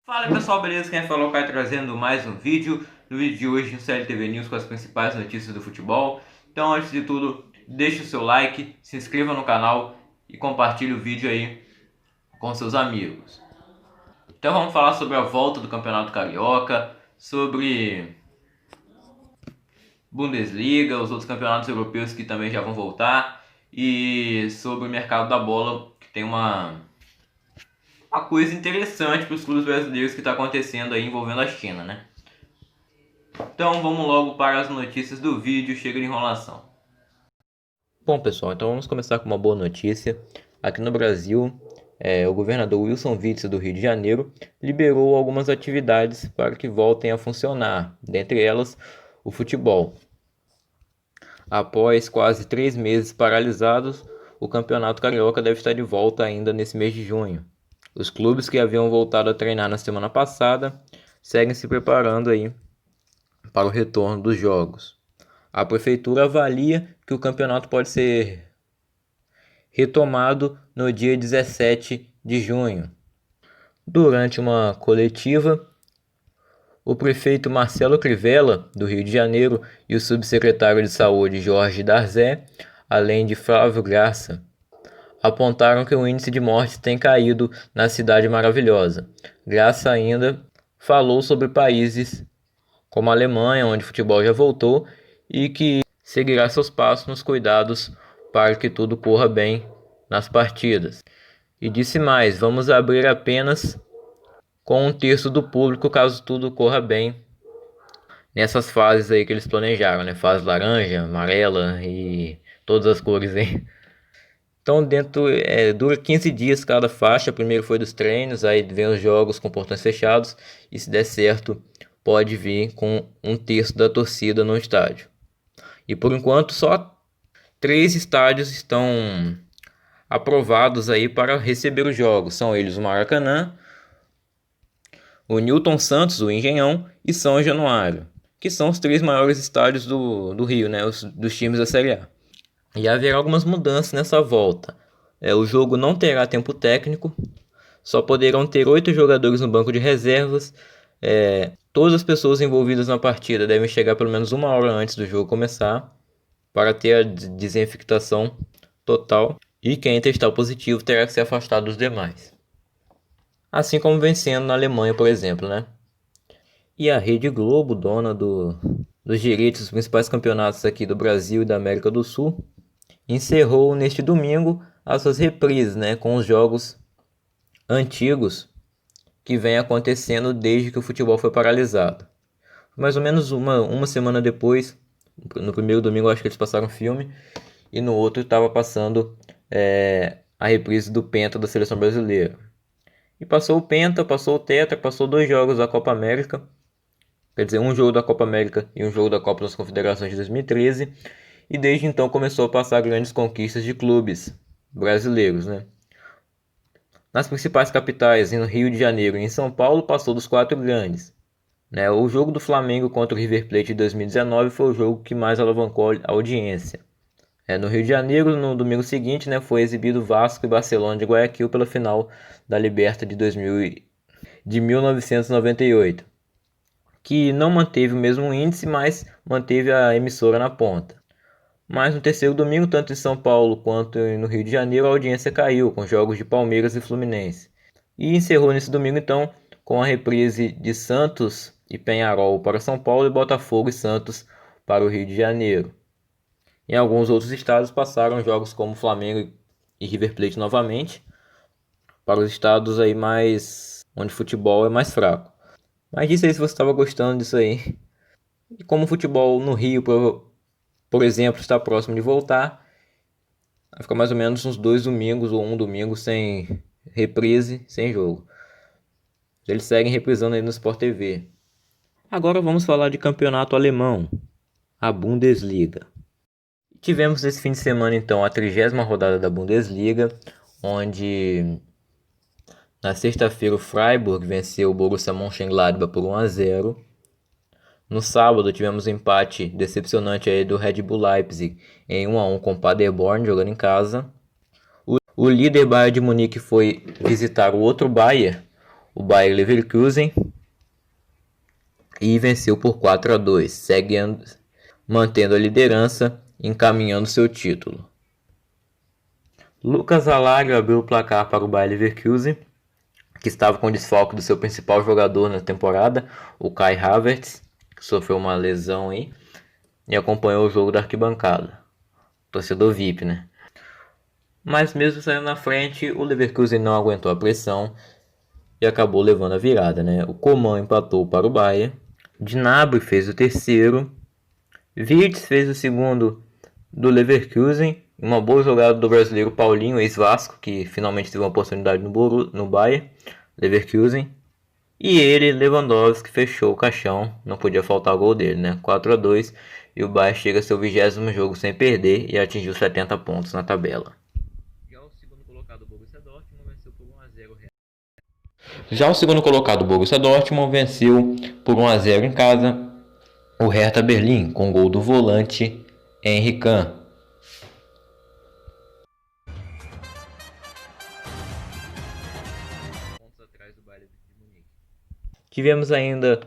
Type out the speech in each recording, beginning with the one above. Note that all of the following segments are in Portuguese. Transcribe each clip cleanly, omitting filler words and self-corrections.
Fala pessoal, beleza? Quem falou Caio trazendo mais um vídeo. No vídeo de hoje, no CLTV News com as principais notícias do futebol. Então, antes de tudo, deixe o seu like, se inscreva no canal e compartilhe o vídeo aí com seus amigos. Então, vamos falar sobre a volta do Campeonato Carioca, sobre Bundesliga, os outros campeonatos europeus que também já vão voltar e sobre o mercado da bola, que tem uma coisa interessante para os clubes brasileiros que está acontecendo aí envolvendo a China, né? Então vamos logo para as notícias do vídeo, chega de enrolação. Bom pessoal, então vamos começar com uma boa notícia. Aqui no Brasil, o governador Wilson Witzel do Rio de Janeiro liberou algumas atividades para que voltem a funcionar, dentre elas o futebol. Após quase 3 meses paralisados, o Campeonato Carioca deve estar de volta ainda nesse mês de junho. Os clubes que haviam voltado a treinar na semana passada seguem se preparando aí para o retorno dos jogos. A prefeitura avalia que o campeonato pode ser retomado no dia 17 de junho. Durante uma coletiva, o prefeito Marcelo Crivella, do Rio de Janeiro, e o subsecretário de Saúde Jorge Darzé, além de Flávio Graça, apontaram que o índice de mortes tem caído na cidade maravilhosa. Graça ainda falou sobre países como a Alemanha, onde o futebol já voltou, e que seguirá seus passos nos cuidados para que tudo corra bem nas partidas. E disse mais: vamos abrir apenas com 1/3 do público caso tudo corra bem nessas fases aí que eles planejaram, né? Fase laranja, amarela e todas as cores aí. Então dura 15 dias cada faixa. Primeiro foi dos treinos, aí vem os jogos com portões fechados, e se der certo pode vir com 1/3 da torcida no estádio. E por enquanto só 3 estádios estão aprovados aí para receber os jogos. São eles o Maracanã, o Newton Santos, o Engenhão e São Januário, que são os 3 maiores estádios do Rio, né, dos times da Série A. E haverá algumas mudanças nessa volta. O jogo não terá tempo técnico, só poderão ter 8 jogadores no banco de reservas. Todas as pessoas envolvidas na partida devem chegar pelo menos 1 hora antes do jogo começar, para ter a desinfectação total, e quem testar positivo terá que ser afastado dos demais. Assim como vem sendo na Alemanha, por exemplo, né? E a Rede Globo, dona dos direitos dos principais campeonatos aqui do Brasil e da América do Sul, encerrou neste domingo as suas reprises, né, com os jogos antigos que vem acontecendo desde que o futebol foi paralisado. Mais ou menos uma semana depois, no primeiro domingo eu acho que eles passaram filme, e no outro estava passando a reprise do Penta da Seleção Brasileira. E passou o Penta, passou o Tetra, passou 2 jogos da Copa América, quer dizer, um jogo da Copa América e um jogo da Copa das Confederações de 2013, e desde então começou a passar grandes conquistas de clubes brasileiros, né? Nas principais capitais, no Rio de Janeiro e em São Paulo, passou dos 4 grandes. O jogo do Flamengo contra o River Plate de 2019 foi o jogo que mais alavancou a audiência. No Rio de Janeiro, no domingo seguinte, foi exibido Vasco e Barcelona de Guayaquil pela final da Liberta de 1998, que não manteve o mesmo índice, mas manteve a emissora na ponta. Mas no terceiro domingo, tanto em São Paulo quanto no Rio de Janeiro, a audiência caiu, com jogos de Palmeiras e Fluminense. E encerrou nesse domingo, então, com a reprise de Santos e Penharol para São Paulo e Botafogo e Santos para o Rio de Janeiro. Em alguns outros estados passaram jogos como Flamengo e River Plate novamente, para os estados aí onde o futebol é mais fraco. Mas diz aí se você estava gostando disso aí. E como o futebol no Rio, por exemplo, está próximo de voltar, vai ficar mais ou menos uns 2 domingos ou um domingo sem reprise, sem jogo. Eles seguem reprisando aí no Sport TV. Agora vamos falar de campeonato alemão, a Bundesliga. Tivemos esse fim de semana então a 30ª rodada da Bundesliga, onde na sexta-feira o Freiburg venceu o Borussia Mönchengladbach por 1-0. No sábado tivemos um empate decepcionante aí do Red Bull Leipzig em 1-1 com o Paderborn jogando em casa. O líder Bayern de Munique foi visitar o outro Bayern, o Bayer Leverkusen e venceu por 4-2, seguindo, mantendo a liderança e encaminhando seu título. Lucas Alario abriu o placar para o Bayer Leverkusen, que estava com desfalque do seu principal jogador na temporada, o Kai Havertz, que sofreu uma lesão aí, e acompanhou o jogo da arquibancada. Torcedor VIP, né? Mas mesmo saindo na frente, o Leverkusen não aguentou a pressão e acabou levando a virada, né? O Coman empatou para o Bayern, Gnabry fez o terceiro, Wirtz fez o segundo do Leverkusen, uma boa jogada do brasileiro Paulinho, ex-Vasco, que finalmente teve uma oportunidade no Bayern Leverkusen. E ele, Lewandowski, fechou o caixão, não podia faltar o gol dele, né? 4-2, e o Bayern chega a seu 20º jogo sem perder e atingiu 70 pontos na tabela. Já o segundo colocado, o Borussia Dortmund, venceu por 1-0 em casa o Hertha Berlim, com gol do volante Henry Kahn. Tivemos ainda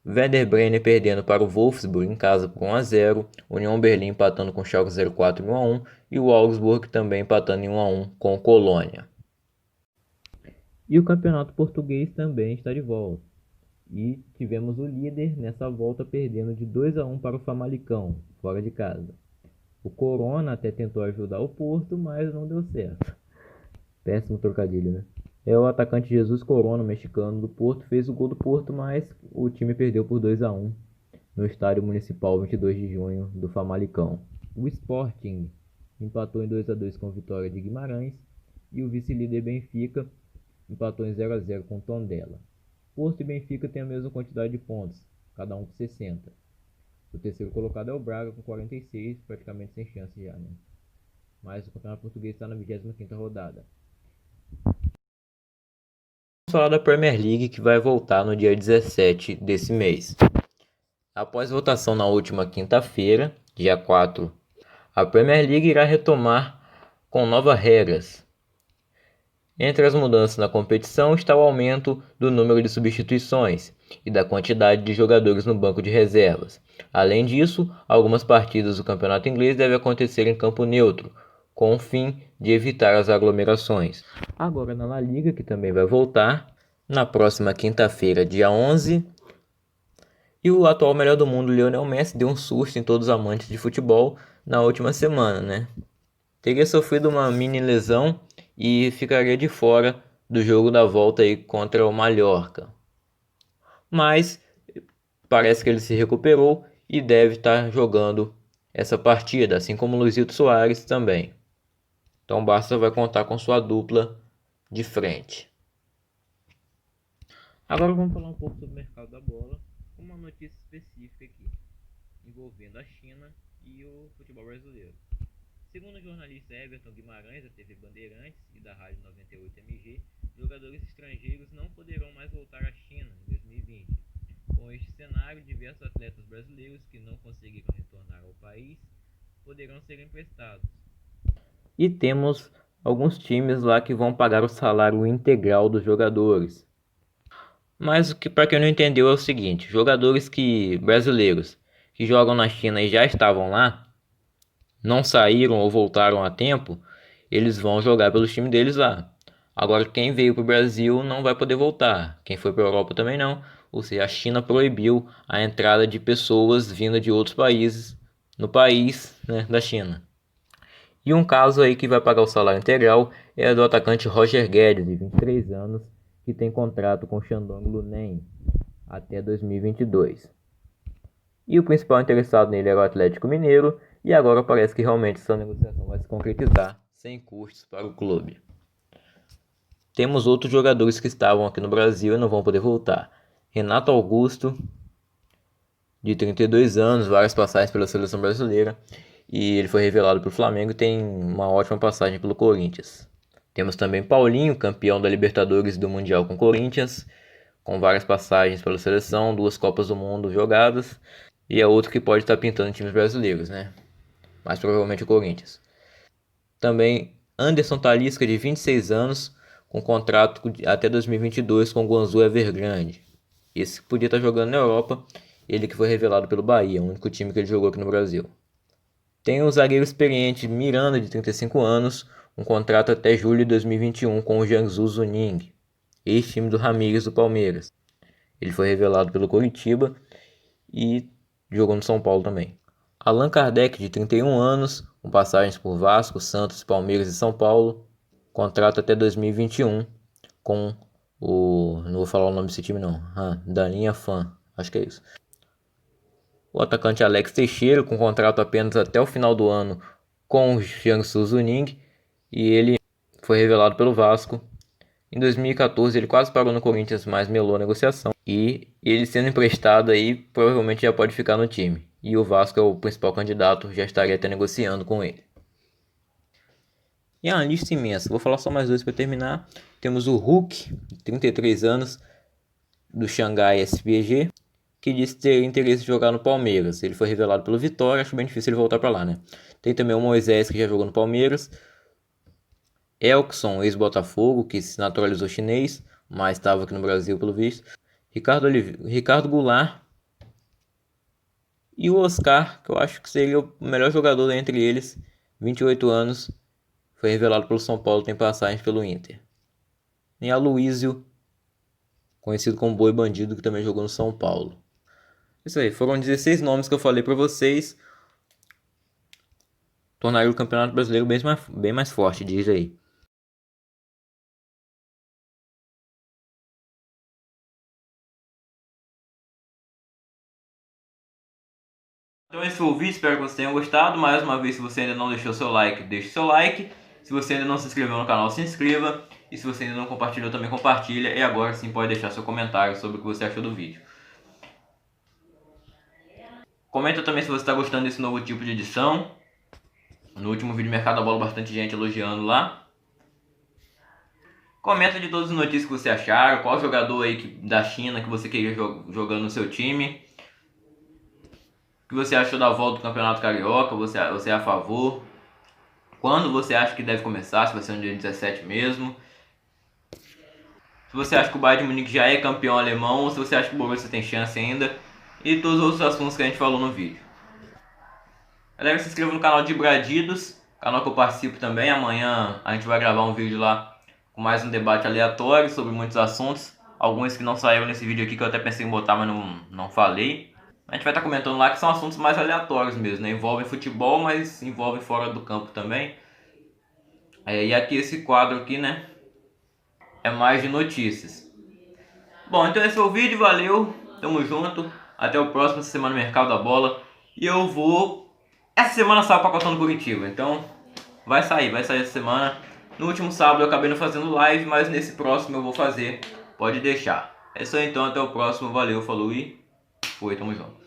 Werder Bremen perdendo para o Wolfsburg em casa por 1-0, União Berlim empatando com o Schalke 04 em 1-1 e o Augsburg também empatando em 1-1 com o Colônia. E o campeonato português também está de volta. E tivemos o líder nessa volta perdendo de 2-1 para o Famalicão, fora de casa. O Corona até tentou ajudar o Porto, mas não deu certo. Péssimo trocadilho, né? O atacante Jesus Corona, mexicano do Porto, fez o gol do Porto, mas o time perdeu por 2-1 no estádio municipal 22 de junho do Famalicão. O Sporting empatou em 2-2 com a vitória de Guimarães e o vice-líder Benfica empatou em 0-0 com Tondela. Porto e Benfica têm a mesma quantidade de pontos, cada um com 60. O terceiro colocado é o Braga com 46, praticamente sem chance já, né? Mas o campeonato português está na 25ª rodada. Falar da Premier League, que vai voltar no dia 17 desse mês. Após votação na última quinta-feira, dia 4, a Premier League irá retomar com novas regras. Entre as mudanças na competição está o aumento do número de substituições e da quantidade de jogadores no banco de reservas. Além disso, algumas partidas do campeonato inglês devem acontecer em campo neutro, com o fim de evitar as aglomerações. Agora na La Liga, que também vai voltar na próxima quinta-feira, dia 11, e o atual melhor do mundo, Lionel Messi, deu um susto em todos os amantes de futebol na última semana, né? Teria sofrido uma mini lesão e ficaria de fora do jogo da volta aí contra o Mallorca. Mas parece que ele se recuperou e deve estar jogando essa partida, assim como o Luizito Soares também. Então o Barça vai contar com sua dupla de frente. Agora vamos falar um pouco sobre o mercado da bola, com uma notícia específica aqui, envolvendo a China e o futebol brasileiro. Segundo o jornalista Everton Guimarães, da TV Bandeirantes e da Rádio 98MG, jogadores estrangeiros não poderão mais voltar à China em 2020. Com este cenário, diversos atletas brasileiros que não conseguiram retornar ao país poderão ser emprestados. E temos alguns times lá que vão pagar o salário integral dos jogadores. Mas o que para quem não entendeu é o seguinte: jogadores brasileiros que jogam na China e já estavam lá, não saíram ou voltaram a tempo, eles vão jogar pelos times deles lá. Agora quem veio para o Brasil não vai poder voltar, quem foi para a Europa também não, ou seja, a China proibiu a entrada de pessoas vindas de outros países no país, né, da China. E um caso aí que vai pagar o salário integral é do atacante Roger Guedes, de 23 anos, que tem contrato com o Shandong Luneng até 2022. E o principal interessado nele era o Atlético Mineiro, e agora parece que realmente essa negociação vai se concretizar sem custos para o clube. Temos outros jogadores que estavam aqui no Brasil e não vão poder voltar. Renato Augusto, de 32 anos, várias passagens pela seleção brasileira, e ele foi revelado para o Flamengo e tem uma ótima passagem pelo Corinthians. Temos também Paulinho, campeão da Libertadores e do Mundial com o Corinthians, com várias passagens pela seleção, 2 Copas do Mundo jogadas, e é outro que pode estar pintando times brasileiros, né? Mais provavelmente o Corinthians. Também Anderson Talisca, de 26 anos, com contrato até 2022 com o Guangzhou Evergrande. Esse podia estar jogando na Europa, ele que foi revelado pelo Bahia, o único time que ele jogou aqui no Brasil. Tem o zagueiro experiente Miranda, de 35 anos, um contrato até julho de 2021 com o Jiangsu Suning, ex-time do Ramírez do Palmeiras. Ele foi revelado pelo Coritiba e jogou no São Paulo também. Allan Kardec, de 31 anos, com passagens por Vasco, Santos, Palmeiras e São Paulo, contrato até 2021 com não vou falar o nome desse time não, Daninha Fan, acho que é isso. O atacante Alex Teixeira, com contrato apenas até o final do ano com o Jiangsu Suning, e ele foi revelado pelo Vasco. Em 2014 ele quase parou no Corinthians, mas melou a negociação. E ele sendo emprestado aí, provavelmente já pode ficar no time. E o Vasco é o principal candidato, já estaria até negociando com ele. E é uma lista imensa, vou falar só mais dois para terminar. Temos o Hulk, 33 anos, do Xangai SPG, que disse ter interesse em jogar no Palmeiras. Ele foi revelado pelo Vitória, acho bem difícil ele voltar para lá, né? Tem também o Moisés, que já jogou no Palmeiras. Elkson, ex-Botafogo, que se naturalizou chinês, mas estava aqui no Brasil pelo visto. Ricardo Goulart e o Oscar, que eu acho que seria o melhor jogador entre eles, 28 anos, foi revelado pelo São Paulo, tem passagem pelo Inter. E Aloísio, conhecido como Boi Bandido, que também jogou no São Paulo. Isso aí, foram 16 nomes que eu falei para vocês. Tornaria o Campeonato Brasileiro bem mais forte, diz aí. Então esse foi o vídeo, espero que vocês tenham gostado. Mais uma vez, se você ainda não deixou seu like, deixe seu like. Se você ainda não se inscreveu no canal, se inscreva. E se você ainda não compartilhou, também compartilha. E agora sim pode deixar seu comentário sobre o que você achou do vídeo. Comenta também se você está gostando desse novo tipo de edição. No último vídeo Mercado da Bola, bastante gente elogiando lá. Comenta de todas as notícias que você acharam. Qual jogador aí da China que você queria jogando no seu time. O que você achou da volta do Campeonato Carioca? Você é a favor? Quando você acha que deve começar? Se vai ser no dia 17 mesmo? Se você acha que o Bayern de Munique já é campeão alemão ou se você acha que o Borussia tem chance ainda? E todos os outros assuntos que a gente falou no vídeo. Galera, se inscreva no canal de Bradidos, canal que eu participo também. Amanhã a gente vai gravar um vídeo lá com mais um debate aleatório sobre muitos assuntos. Alguns que não saíram nesse vídeo aqui que eu até pensei em botar, mas não falei. A gente vai estar comentando lá que são assuntos mais aleatórios mesmo, né? Envolvem futebol, mas envolvem fora do campo também. E aqui esse quadro aqui, né? É mais de notícias. Bom, então esse foi o vídeo, valeu, tamo junto. Até o próximo, essa semana no Mercado da Bola. E eu vou... Essa semana sai o pacotão do Curitiba, então vai sair essa semana. No último sábado eu acabei não fazendo live, mas nesse próximo eu vou fazer, pode deixar. É isso aí então, até o próximo, valeu, falou e fui, tamo junto.